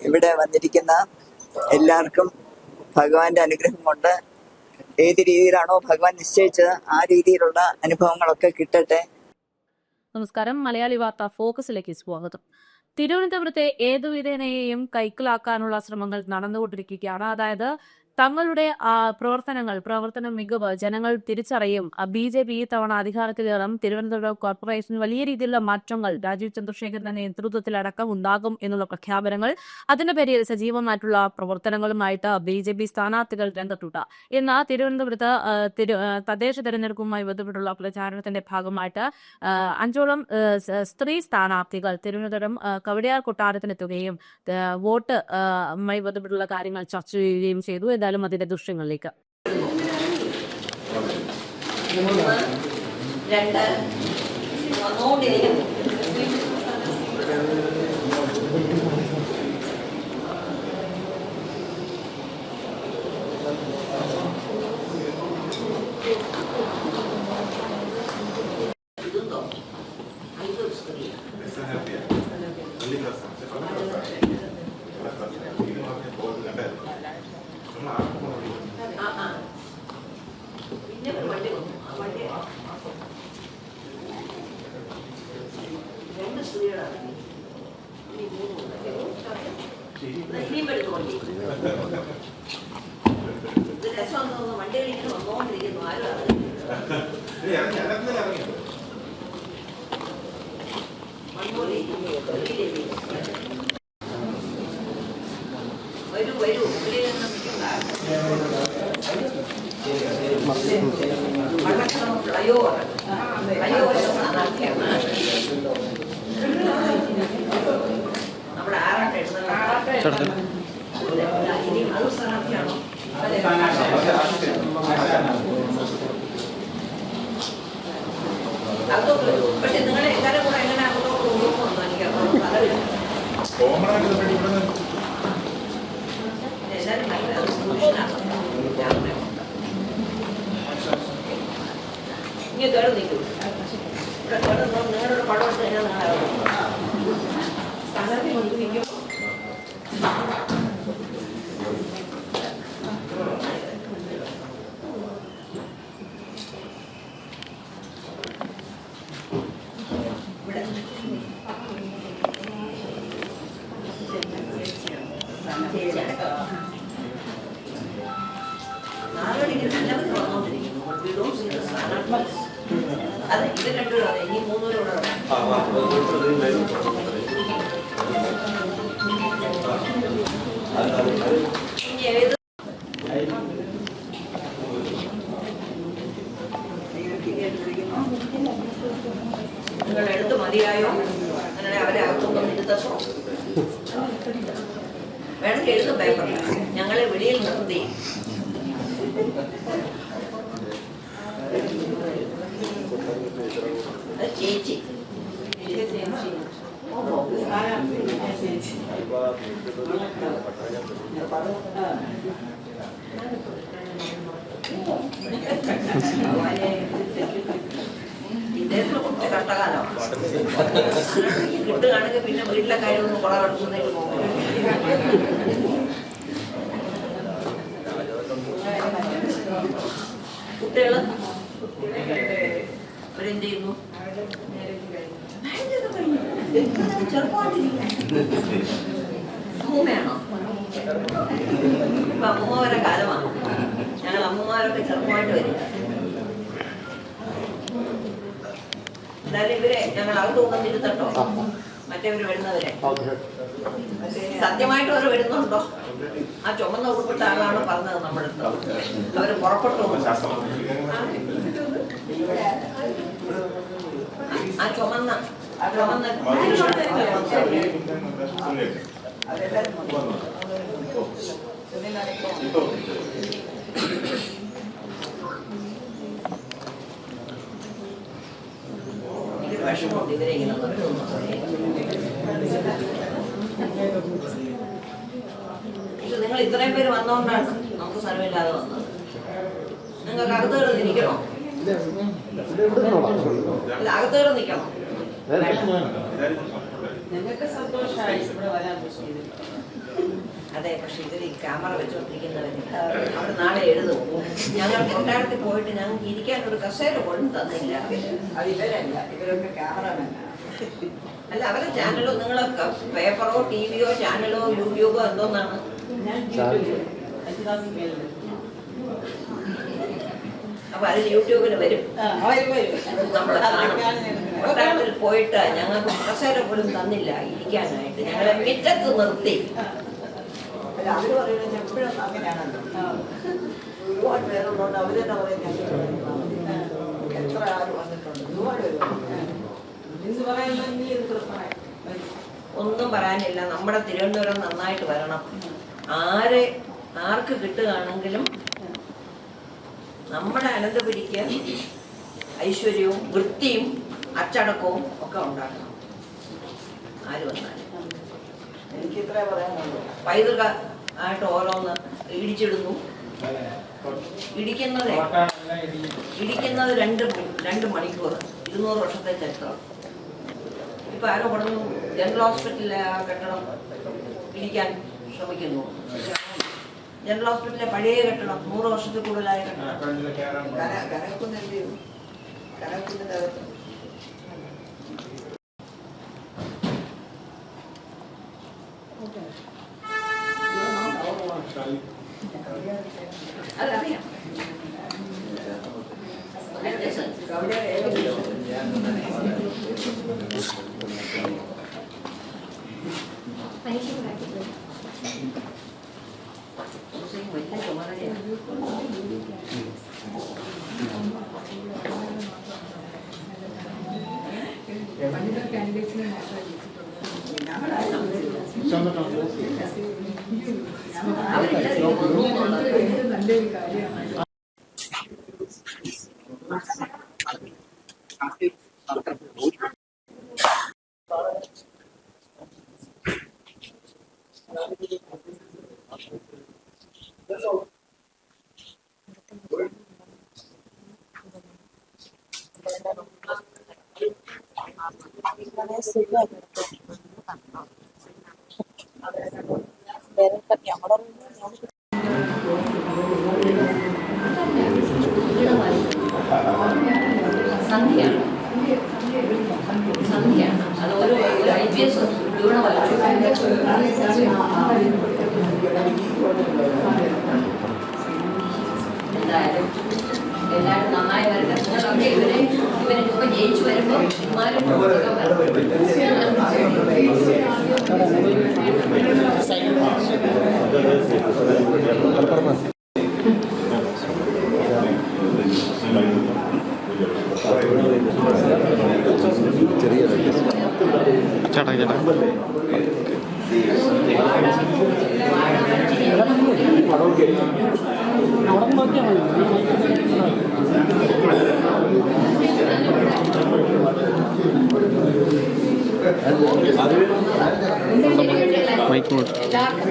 ഇവിടെ വന്നിരിക്കുന്ന എല്ലാവർക്കും ഭഗവാന്റെ അനുഗ്രഹം കൊണ്ട് ഏത് രീതിയിലാണോ ഭഗവാൻ നിശ്ചയിച്ചത് ആ രീതിയിലുള്ള അനുഭവങ്ങളൊക്കെ കിട്ടട്ടെ. നമസ്കാരം. മലയാളി വാർത്ത ഫോക്കസിലേക്ക് സ്വാഗതം. തിരുവനന്തപുരത്തെ ഏതുവിധേനയെയും കൈക്കലാക്കാനുള്ള ശ്രമങ്ങൾ നടന്നുകൊണ്ടിരിക്കുകയാണ്. അതായത് തങ്ങളുടെ പ്രവർത്തന മികവ് ജനങ്ങൾ തിരിച്ചറിയും. BJP ഈ തവണ അധികാരത്തിലേറും. തിരുവനന്തപുരം കോർപ്പറേഷൻ വലിയ രീതിയിലുള്ള മാറ്റങ്ങൾ രാജീവ് ചന്ദ്രശേഖരന്റെ നേതൃത്വത്തിലടക്കം ഉണ്ടാകും എന്നുള്ള പ്രഖ്യാപനങ്ങൾ, അതിന്റെ പേരിൽ സജീവമായിട്ടുള്ള പ്രവർത്തനങ്ങളുമായിട്ട് BJP സ്ഥാനാർത്ഥികൾ രംഗത്തുണ്ട്. ഇന്ന് തിരുവനന്തപുരത്ത് തദ്ദേശ തെരഞ്ഞെടുപ്പുമായി ബന്ധപ്പെട്ടുള്ള പ്രചാരണത്തിന്റെ ഭാഗമായിട്ട് 5ഓളം സ്ത്രീ സ്ഥാനാർത്ഥികൾ തിരുവനന്തപുരം കവടിയാർ കൊട്ടാരത്തിനെത്തുകയും വോട്ടുമായി ബന്ധപ്പെട്ടുള്ള കാര്യങ്ങൾ ചർച്ച ചെയ്യുകയും ചെയ്തു. എന്തായാലും അതിന്റെ ദൃശ്യങ്ങളിലേക്ക്. പക്ഷെ നിങ്ങളെ എല്ലാവരും കൂടെ എങ്ങനെ അങ്ങോട്ട് കൊണ്ടുപോകുന്നു എനിക്ക് എല്ലാവരും നല്ല സൊല്യൂഷനാണ്. ഇങ്ങനെ കേട് നിൽക്കും. ഇവിടെ കേട് നിങ്ങളുടെ പടം എടുത്ത് കഴിഞ്ഞാൽ നിങ്ങളെ സ്ഥാനാർത്ഥി കൊണ്ട് നിൽക്കും. അതെ, ഇത് രണ്ടുപേരും അതെ, ഈ മൂന്നുപേരും ഇവിടെ നിങ്ങൾ എടുത്ത് മതിയായോ? അങ്ങനെ അവരെ അകത്തൊന്നും ഇരുത്തോ? വേണമെങ്കിൽ എഴുതും പേപ്പറില്ല. ഞങ്ങളെ വെളിയിൽ നിർത്തി ചേച്ചി ഇദ്ദേഹത്തിന് കുറച്ച് കഷ്ടകാലമാണ്. കിട്ടുകയാണെങ്കിൽ പിന്നെ വീട്ടിലെ കാര്യമൊന്നും കുള കടക്കുന്നതിന് പോകും. കുട്ടികള് അവരെന്ത് ചെയ്യുന്നു? അമ്മൂമ്മയാണോ? ഇപ്പൊ അമ്മൂമ്മ വരെ കാലമാണ്. ഞങ്ങൾ അമ്മൂമ്മമാരൊക്കെ ചെറുപ്പമായിട്ട് വരിക. എന്തായാലും ഇവരെ ഞങ്ങൾ അകത്ത് കൊണ്ടുവന്നിരുത്തട്ടോ, മറ്റേവര് വരുന്നവരെ. സത്യമായിട്ട് അവർ വരുന്നുണ്ടോ? ആ ചുമന്ന ഉൾപ്പെട്ട ആളാണ് പറഞ്ഞത് നമ്മുടെ അടുത്ത്. അവര് പുറപ്പെട്ടു. ആ ചുമന്ന വിഷമമുണ്ട് ഇവരെ ഇങ്ങനെ ഇത് നിങ്ങൾ ഇത്രയും പേര് വന്നോണ്ടാണ് നമുക്ക് സ്ഥലമില്ലാതെ വന്നത്. നിങ്ങൾക്ക് അകത്ത് കിടന്നിരിക്കണോ? അല്ല, അകത്തോടെ നിൽക്കണം. നിങ്ങൾക്ക് സന്തോഷമായി ഇവിടെ വരാൻ പറ്റിയത്. അതെ, പക്ഷെ ഇതിൽ ഈ ക്യാമറ വെച്ചുകൊണ്ടിരിക്കുന്നവര് അവിടെ നാളെ എഴുതും, ഞങ്ങൾ കൊട്ടാരത്തിൽ പോയിട്ട് ഞങ്ങൾക്ക് ഇരിക്കാൻ ഒരു കസേര പോലും തന്നില്ല. അത് ഇവരല്ല, ഇവരൊക്കെ ക്യാമറമാനാണ്. അല്ല, അവരുടെ ചാനലോ നിങ്ങളൊക്കെ പേപ്പറോ ടിവിയോ ചാനലോ യൂട്യൂബോ എന്തോന്നാണ്? അപ്പൊ അതിൽ യൂട്യൂബിൽ വരും, നമ്മളെ കാണും. കൊട്ടാരത്തിൽ പോയിട്ട് ഞങ്ങൾക്ക് കസേര പോലും തന്നില്ല ഇരിക്കാനായിട്ട്, ഞങ്ങളെ മുറ്റത്ത് നിർത്തി. അല്ല, അവര് പറയുന്നത് എപ്പോഴും അങ്ങനെയാണല്ലോ. ഒരുപാട് പേരുള്ളതുകൊണ്ട് അവര് തന്നെ പറയുന്നത് എത്ര ആര് വന്നിട്ടുണ്ട്, ഒരുപാട് പേര്. ഒന്നും പറയാനില്ല. നമ്മുടെ തിരുവനന്തപുരം നന്നായിട്ട് വരണം. ആർക്ക് കിട്ടുകയാണെങ്കിലും നമ്മുടെ അനന്തപുരിക്ക് ഐശ്വര്യവും വൃത്തിയും അച്ചടക്കവും ഒക്കെ ഉണ്ടാക്കണം. ആര് വന്നാലും എനിക്ക് ഇത്രേ പറയാനുള്ളൂ. പൈതൃക ആയിട്ട് ഓരോന്ന് ഇടിച്ചിടുന്നു. ഇടിക്കുന്നത് രണ്ട് മണിക്കൂർ, 200 വർഷത്തെ ചരിത്രം. ഇപ്പൊ ആരോ പറഞ്ഞു ജനറൽ ഹോസ്പിറ്റലിലെ ആ കെട്ടിടം ഇടിക്കാൻ ശ്രമിക്കുന്നു. ജനറൽ ഹോസ്പിറ്റലിലെ പഴയ കെട്ടിടം, 100 വർഷത്തിൽ കൂടുതലായ കെട്ടിടം. കനകുന്നിന്റെ അകത്ത് അതറിയാം. നല്ലൊരു കാര്യമാണ്. സന്ധ്യയാണ്. അത് ഒരു IPS എന്തായാലും എല്ലാവരും നന്നായി വരട്ടെ. നിങ്ങളൊക്കെ ഇവരൊക്കെ ജയിച്ചു വരുമ്പോൾ എല്ലാവർക്കും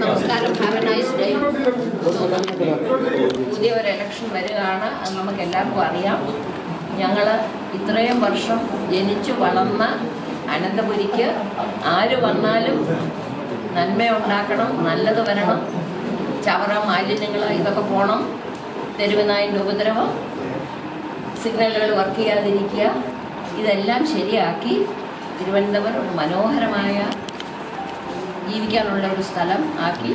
നമസ്കാരം. Have A nice day. പുതിയ ഒരു ഇലക്ഷൻ വരികയാണ്, അത് നമുക്ക് എല്ലാവർക്കും അറിയാം. ഞങ്ങൾ ഇത്രയും വർഷം ജനിച്ചു വളർന്ന അനന്തപുരിക്ക് ആര് വന്നാലും നന്മയുണ്ടാക്കണം, നല്ലത് വരണം. ചവറ മാലിന്യങ്ങൾ ഇതൊക്കെ പോകണം. തെരുവുനായിൻ്റെ ഉപദ്രവം, സിഗ്നലുകൾ വർക്ക് ചെയ്യാതിരിക്കുക, ഇതെല്ലാം ശരിയാക്കി തിരുവനന്തപുരം മനോഹരമായ ജീവിക്കാനുള്ള ഒരു സ്ഥലം ആക്കി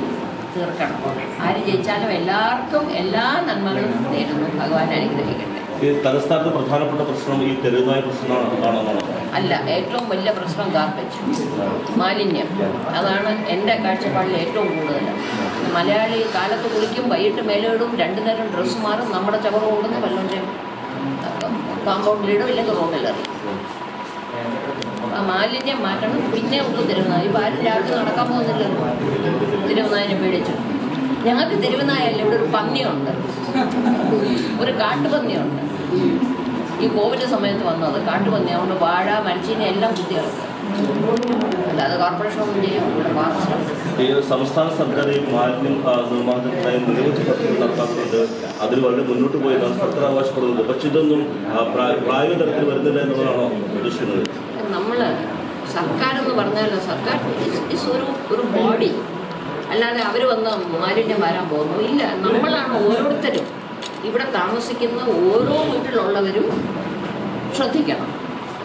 തീർക്കണം. ആര് ജയിച്ചാലും എല്ലാവർക്കും എല്ലാ നന്മകളും നേരുന്നു. ഭഗവാൻ അനുഗ്രഹിക്കട്ടെ. തലസ്ഥാനത്ത് പ്രധാനപ്പെട്ട പ്രശ്നം ഈ തെരുവുനായ പ്രശ്നമാണെന്നാണ്. അല്ല, ഏറ്റവും വലിയ പ്രശ്നം ഗാർബേജ്, മാലിന്യം. അതാണ് എൻ്റെ കാഴ്ചപ്പാടിൽ ഏറ്റവും കൂടുതൽ. മലയാളി കാലത്ത് കുളിക്കും, വൈകിട്ട് മേലിടും, 2 നേരം ഡ്രസ്സ് മാറും, നമ്മുടെ ചവറ് കൊണ്ടുവന്ന് വല്ലവൻ്റെ കോമ്പൗണ്ടിലിടും, ഇല്ലെങ്കിൽ റോഡിലെറിയും. ആ മാലിന്യം മാറ്റണം. പിന്നെ ഉള്ളു തെരുവുനായ. ഇപ്പോൾ ആരും രാത്രി നടക്കാൻ പോകുന്നില്ലല്ലോ തെരുവുനായനെ പേടിച്ചു. ഞങ്ങൾക്ക് തെരുവുനായല്ല, ഇവിടെ ഒരു പന്നിയുണ്ട്, ഒരു കാട്ടുപന്നിയുണ്ട്. ഈ കോവിഡ് സമയത്ത് വന്നത് കാട്ടുപന്നി. അതുകൊണ്ട് വാഴ, മരച്ചീനി എല്ലാം കുത്തിയിറക്കുക. അല്ലാതെ കോർപ്പറേഷൻ ഒന്നും ചെയ്യും ഇവിടെ പാർശ്വം. ഈ സംസ്ഥാന സർക്കാർ ഈ മാലിന്യം നിർമ്മാണത്തിനായി നിരവധി പദ്ധതികൾ നടപ്പാക്കുന്നുണ്ട്. അതിൽ വളരെ മുന്നോട്ട് പോയതാണ് സർക്കാർ അവകാശപ്പെടുന്നത്. പക്ഷെ ഇതൊന്നും പ്രായോഗിക തലത്തിൽ വരുന്നില്ല എന്നുള്ളതാണോ ഉദ്ദേശിക്കുന്നത്? നമ്മൾ സർക്കാർ എന്ന് പറഞ്ഞാൽ സർക്കാർ ഒരു ബോഡി, അല്ലാതെ അവർ വന്ന് മാലിന്യം വരാൻ പോകുന്നു ഇല്ല. നമ്മളാണ് ഓരോരുത്തരും ഇവിടെ താമസിക്കുന്ന ഓരോ വീട്ടിലുള്ളവരും ശ്രദ്ധിക്കണം.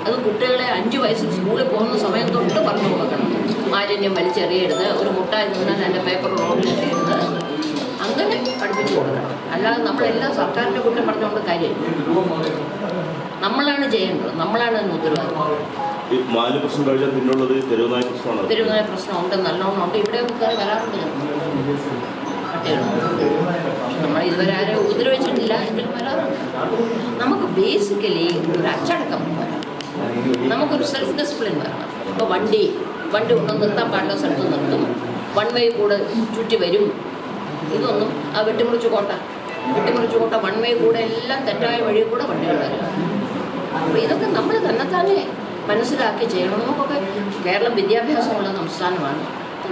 അത് കുട്ടികളെ 5 വയസ്സിൽ സ്കൂളിൽ പോകുന്ന സമയം തൊട്ട് പറഞ്ഞു കൊടുക്കണം. മാലിന്യം വലിച്ചെറിയരുത്, ഒരു മുട്ടായി നിന്നാൽ അതിൻ്റെ പേപ്പർ റോഡിലെറിയരുത്, അങ്ങനെ പഠിപ്പിച്ചു കൊടുക്കണം. അല്ലാതെ നമ്മളെല്ലാം സർക്കാരിൻ്റെ കുറ്റം പറഞ്ഞുകൊണ്ട് കാര്യമില്ല. നമ്മളാണ് ചെയ്യേണ്ടത്, നമ്മളാണ് അതിന് ഉത്തരവാദിത്വം. മാലിന്യ പ്രശ്നം കഴിഞ്ഞാൽ പിന്നുള്ളത് തെരുവുനായ പ്രശ്നമാണ്. തെരുവുനായ പ്രശ്നമുണ്ട്, നല്ലോണം ഉണ്ട്. ഇവിടെ കയറി വരാറുണ്ട് നമ്മൾ ഇതുവരെ ആരും ഉപദ്രവിച്ചിട്ടില്ല, എങ്കിലും വരാറുണ്ട്. നമുക്ക് ബേസിക്കലി ഒരു അച്ചടക്കം വരണം, നമുക്കൊരു സെൽഫ് ഡിസിപ്ലിൻ വരണം. ഇപ്പോൾ വണ്ടി ഒന്നും നിർത്താൻ പാടില്ല, സ്ഥലത്ത് നിർത്തും, 1 വേ കൂടെ ചുറ്റി വരും. ഇതൊന്നും ആ വെട്ടിമുറിച്ച് കോട്ട 1 വേ കൂടെ എല്ലാം തെറ്റായ വഴി കൂടെ വണ്ടികൾ വരും. അപ്പോൾ ഇതൊക്കെ നമ്മൾ തന്നെത്താനെ മനസ്സിലാക്കി ചെയ്യണം. നമുക്കൊക്കെ കേരളം വിദ്യാഭ്യാസമുള്ള സംസ്ഥാനമാണ്.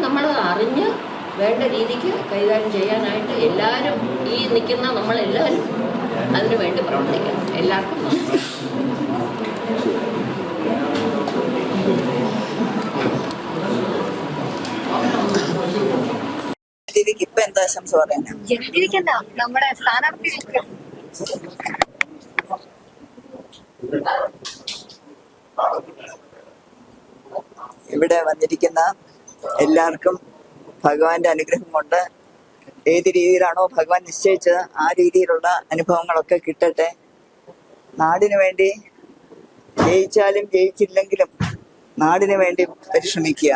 നമ്മളത് അറിഞ്ഞ് വേണ്ട രീതിക്ക് കൈകാര്യം ചെയ്യാനായിട്ട് എല്ലാവരും ഈ നിൽക്കുന്ന നമ്മളെല്ലാവരും അതിനു വേണ്ടി പ്രവർത്തിക്കണം. എല്ലാവർക്കും ഇപ്പൊ എന്താ ആശംസ പറയാനാ? നമ്മുടെ സ്ഥാനാർത്ഥികൾക്ക് ഇവിടെ വന്നിരിക്കുന്ന എല്ലാവർക്കും ഭഗവാന്റെ അനുഗ്രഹം കൊണ്ട് ഏത് രീതിയിലാണോ ഭഗവാൻ നിശ്ചയിച്ചത് ആ രീതിയിലുള്ള അനുഭവങ്ങളൊക്കെ കിട്ടട്ടെ. നാടിനു വേണ്ടി ജയിച്ചാലും ജയിച്ചില്ലെങ്കിലും നാടിനു വേണ്ടി പരിശ്രമിക്കുക.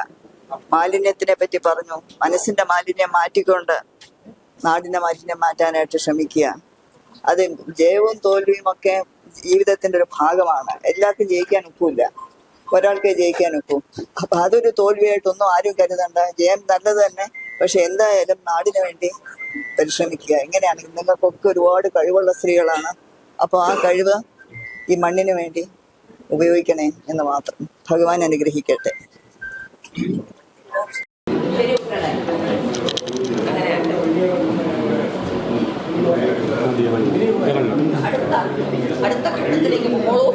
മാലിന്യത്തിനെ പറ്റി പറഞ്ഞു, മനസ്സിന്റെ മാലിന്യം മാറ്റിക്കൊണ്ട് നാടിന്റെ മാലിന്യം മാറ്റാനായിട്ട് ശ്രമിക്കുക. അത് ജയവും തോൽവിയും ഒക്കെ ജീവിതത്തിന്റെ ഒരു ഭാഗമാണ്. എല്ലാവർക്കും ജയിക്കാൻ ഒക്കില്ല, ഒരാൾക്കേ ജയിക്കാൻ ഒക്കും. അപ്പൊ അതൊരു തോൽവിയായിട്ടൊന്നും ആരും കരുതണ്ട. ജയം നല്ലത് തന്നെ, പക്ഷെ എന്തായാലും നാടിനു വേണ്ടി പരിശ്രമിക്കുക. എങ്ങനെയാണെങ്കിൽ നിങ്ങൾക്കൊക്കെ ഒരുപാട് കഴിവുള്ള സ്ത്രീകളാണ്. അപ്പോൾ ആ കഴിവ് ഈ മണ്ണിന് വേണ്ടി ഉപയോഗിക്കണേ എന്ന് മാത്രം. ഭഗവാൻ അനുഗ്രഹിക്കട്ടെ. അടുത്ത ഘട്ടത്തിലേക്ക് പോകൂ.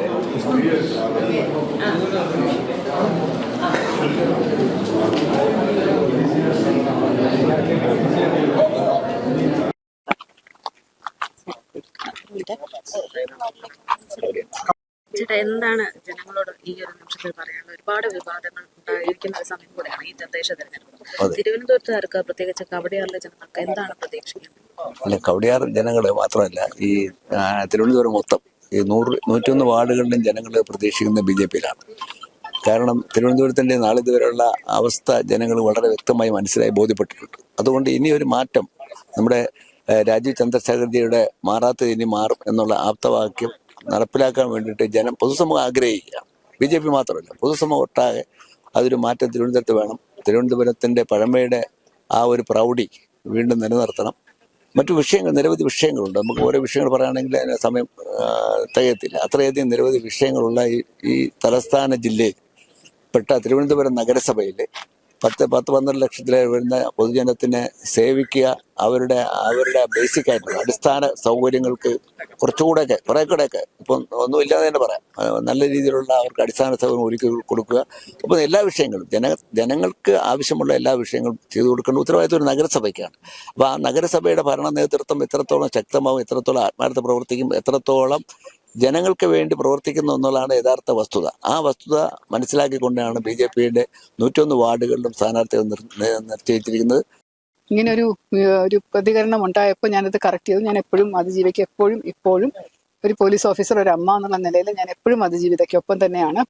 ചേട്ടാ, എന്താണ് ജനങ്ങളോട് ഈ ഒരു നിമിഷത്തിൽ പറയാനുള്ളത്? ഒരുപാട് വിവാദങ്ങൾ ഉണ്ടായിരിക്കുന്ന ഒരു സമയം കൂടെയാണ് ഈ തദ്ദേശ തെരഞ്ഞെടുപ്പ്. തിരുവനന്തപുരത്തുകാർക്ക്, പ്രത്യേകിച്ച് കവടിയാറിലെ ജനങ്ങൾക്ക് എന്താണ് പ്രതീക്ഷിക്കുന്നത്? അല്ല, കവടിയാർ ജനങ്ങൾ മാത്രമല്ല, ഈ തിരുവനന്തപുരം മൊത്തം ഈ 101 വാർഡുകളിലും ജനങ്ങൾ പ്രതീക്ഷിക്കുന്ന BJPയിലാണ്. കാരണം തിരുവനന്തപുരത്തിൻ്റെ നാളിതുവരെയുള്ള അവസ്ഥ ജനങ്ങൾ വളരെ വ്യക്തമായി മനസ്സിലായി ബോധ്യപ്പെട്ടിട്ടുണ്ട്. അതുകൊണ്ട് ഇനിയൊരു മാറ്റം നമ്മുടെ രാജീവ് ചന്ദ്രശേഖർജിയുടെ മാറാത്ത ഇനി മാറും എന്നുള്ള ആപ്തവാക്യം നടപ്പിലാക്കാൻ വേണ്ടിയിട്ട് പൊതുസമൂഹം ആഗ്രഹിക്കുക. BJP മാത്രമല്ല, പൊതുസമൂഹം ഒട്ടാകെ അതൊരു മാറ്റം തിരുവനന്തപുരത്ത് വേണം. തിരുവനന്തപുരത്തിൻ്റെ പഴമയുടെ ആ ഒരു പ്രൗഢി വീണ്ടും നിലനിർത്തണം. മറ്റു വിഷയങ്ങൾ, നിരവധി വിഷയങ്ങളുണ്ട്. നമുക്ക് ഓരോ വിഷയങ്ങൾ പറയുകയാണെങ്കിൽ അതിന് സമയം തികയത്തില്ല. അത്രയധികം നിരവധി വിഷയങ്ങളുള്ള ഈ തലസ്ഥാന ജില്ലയിൽ പെട്ട തിരുവനന്തപുരം നഗരസഭയിൽ 10-12 ലക്ഷത്തിൽ വരുന്ന പൊതുജനത്തിനെ സേവിക്കുക, അവരുടെ ബേസിക് ആയിട്ടുള്ള അടിസ്ഥാന സൗകര്യങ്ങൾക്ക് കുറച്ചുകൂടെയൊക്കെ കുറേക്കൂടെയൊക്കെ ഇപ്പം ഒന്നുമില്ലാതെ തന്നെ പറയാം, നല്ല രീതിയിലുള്ള അവർക്ക് അടിസ്ഥാന സൗകര്യം ഒരുക്കി കൊടുക്കുക. അപ്പോൾ എല്ലാ വിഷയങ്ങളും ജനങ്ങൾക്ക് ആവശ്യമുള്ള എല്ലാ വിഷയങ്ങളും ചെയ്തു കൊടുക്കേണ്ട ഉത്തരവാദിത്വം ഒരു നഗരസഭയ്ക്കാണ്. അപ്പോൾ ആ നഗരസഭയുടെ ഭരണ നേതൃത്വം എത്രത്തോളം ശക്തമാവും, എത്രത്തോളം ആത്മാർത്ഥ പ്രവർത്തിക്കും, എത്രത്തോളം ജനങ്ങൾക്ക് വേണ്ടി പ്രവർത്തിക്കുന്നു എന്നുള്ളതാണ് യഥാർത്ഥ വസ്തുത. ആ വസ്തുത മനസ്സിലാക്കിക്കൊണ്ടാണ് BJPയുടെ 101 വാർഡുകളിലും സ്ഥാനാർത്ഥികൾ നിശ്ചയിച്ചിരിക്കുന്നത്. ഇങ്ങനെ ഒരു പ്രതികരണം ഉണ്ടായപ്പോൾ ഞാനത് കറക്റ്റ് ചെയ്തു. ഞാൻ എപ്പോഴും അതിജീവിക്ക് ഇപ്പോഴും ഒരു പോലീസ് ഓഫീസർ, ഒരു അമ്മ എന്നുള്ള നിലയിൽ ഞാൻ എപ്പോഴും അതിജീവിതയ്ക്കൊപ്പം തന്നെയാണ്.